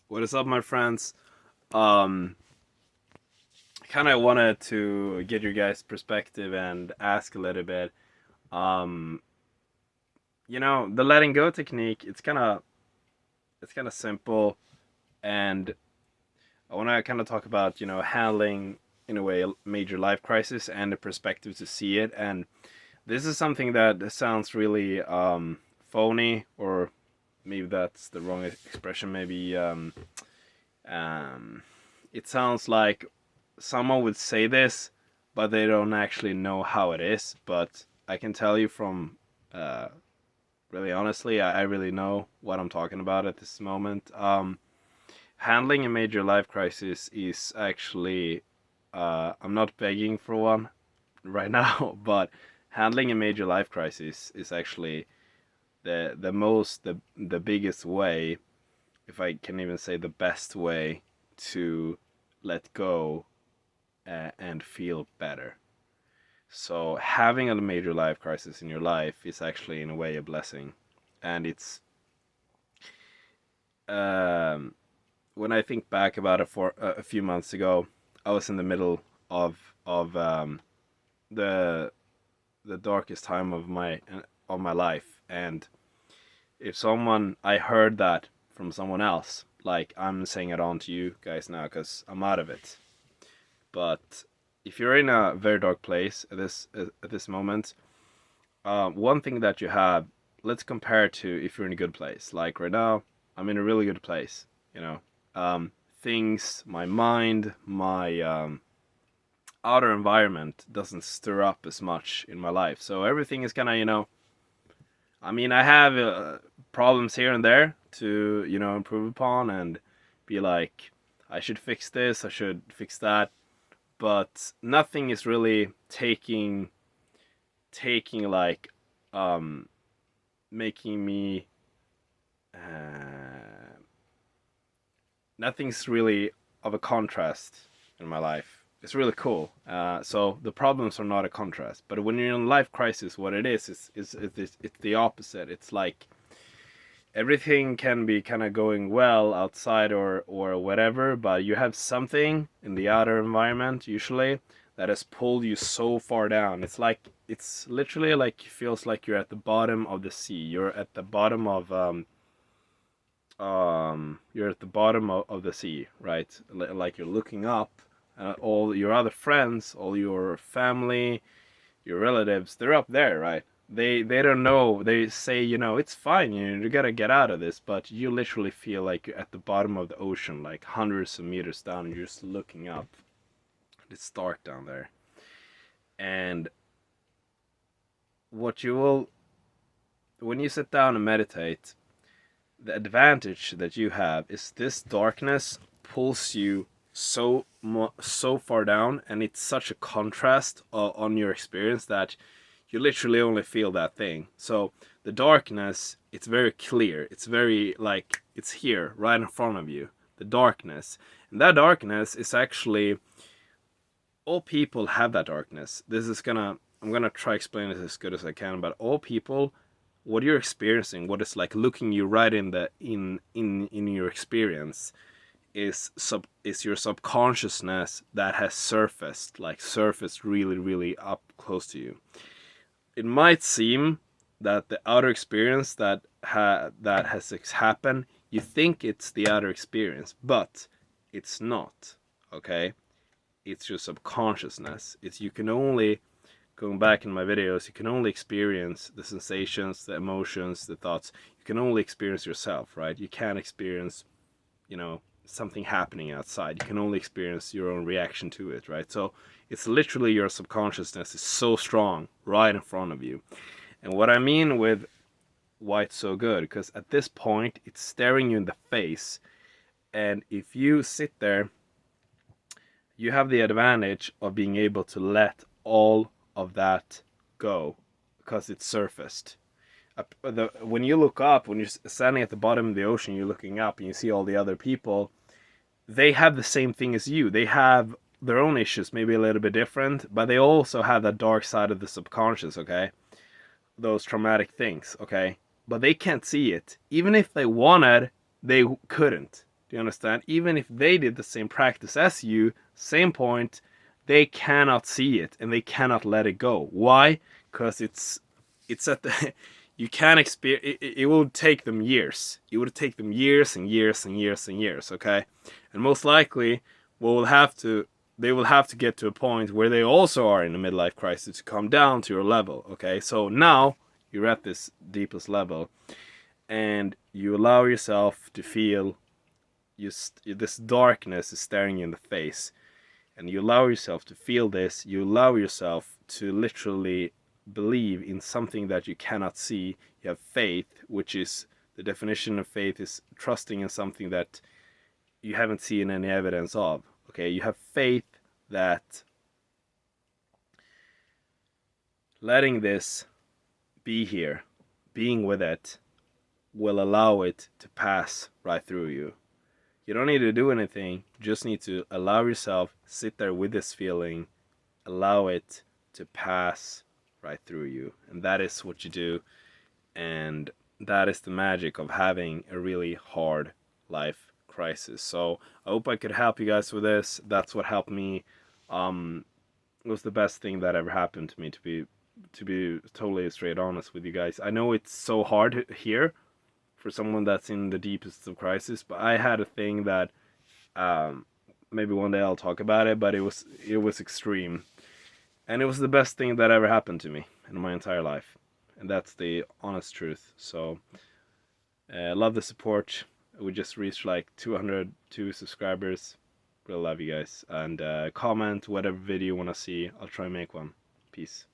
What is up, my friends? Um, kind of wanted to get your guys' perspective and ask a little bit. Um, the letting go technique. It's kind of simple, and I want to kind of talk about handling in a way a major life crisis and the perspective to see it. And this is something that sounds really phony, or maybe that's the wrong expression. Maybe um, it sounds like someone would say this, but they don't actually know how it is. But I can tell you from uh, really honestly, I really know what I'm talking about at this moment. Handling a major life crisis is actually, I'm not begging for one right now, but handling a major life crisis is actually the biggest way, if I can even say the best way, to let go and feel better. So having a major life crisis in your life is actually in a way a blessing, and it's um, when I think back about it for a few months ago, I was in the middle of the the darkest time of my life, and if someone I heard that from someone else, like I'm saying it on to you guys now because I'm out of it. But if you're in a very dark place at this moment, one thing that you have, let's compare it to if you're in a good place. Like right now, I'm in a really good place. You know, things, my mind, my outer environment doesn't stir up as much in my life. So everything is kind of, I mean, I have problems here and there to, improve upon and be like, I should fix this, I should fix that, but nothing is really taking like um making me uh, nothing's really of a contrast in my life. It's really cool. So the problems are not a contrast, but when you're in a life crisis, what it is it's the opposite. It's like everything can be kind of going well outside or whatever, but you have something in the outer environment usually that has pulled you so far down. It's literally like it feels like you're at the bottom of the sea. You're at the bottom of the sea, right? Like you're looking up, all your other friends, all your family, your relatives, they're up there, right? They don't know. They say, it's fine. You gotta get out of this, but you literally feel like you're at the bottom of the ocean, like hundreds of meters down, and you're just looking up. It's dark down there, and what you will when you sit down and meditate, the advantage that you have is this darkness pulls you so far down, and it's such a contrast on your experience that you literally only feel that thing. So the darkness, it's very clear. It's very like it's here right in front of you. The darkness, and that darkness is actually all people have that darkness. I'm gonna try explain it as good as I can. But all people, what you're experiencing, what is like looking you right in the in your experience, is your subconsciousness that has surfaced really really up close to you. It might seem that the outer experience that has happened, you think it's the outer experience, but it's not. Okay, it's your subconsciousness. It's you can only going back in my videos, you can only experience the sensations, the emotions, the thoughts. You can only experience yourself, right? You can't experience, something happening outside. You can only experience your own reaction to it, right? So it's literally your subconsciousness is so strong right in front of you. And what I mean with why it's so good, because at this point it's staring you in the face, and if you sit there, you have the advantage of being able to let all of that go because it's surfaced. When you look up, when you're standing at the bottom of the ocean, you're looking up and you see all the other people. They have the same thing as you. They have their own issues, maybe a little bit different, but they also have that dark side of the subconscious, okay? Those traumatic things, okay? But they can't see it. Even if they wanted, they couldn't. Do you understand? Even if they did the same practice as you, same point, they cannot see it and they cannot let it go. Why? Because it's at the you can't experience it will take them years. It would take them years and years and years and years, okay? And most likely they will have to get to a point where they also are in a midlife crisis to come down to your level, okay? So now you're at this deepest level and you allow yourself to feel this darkness is staring you in the face, and you allow yourself to feel this. You allow yourself to literally believe in something that you cannot see. You have faith, which is the definition of faith is trusting in something that you haven't seen any evidence of. Okay, you have faith that letting this be here, being with it, will allow it to pass right through you. You don't need to do anything. You just need to allow yourself, sit there with this feeling, allow it to pass right through you. And that is what you do. And that is the magic of having a really hard life crisis. So I hope I could help you guys with this. That's what helped me. It was the best thing that ever happened to me, to be totally straight honest with you guys. I know it's so hard here for someone that's in the deepest of crisis, but I had a thing that maybe one day I'll talk about it, but it was extreme, and it was the best thing that ever happened to me in my entire life, and that's the honest truth. So love the support. We just reached like 202 subscribers. Really love you guys, and comment whatever video you want to see. I'll try and make one. Peace.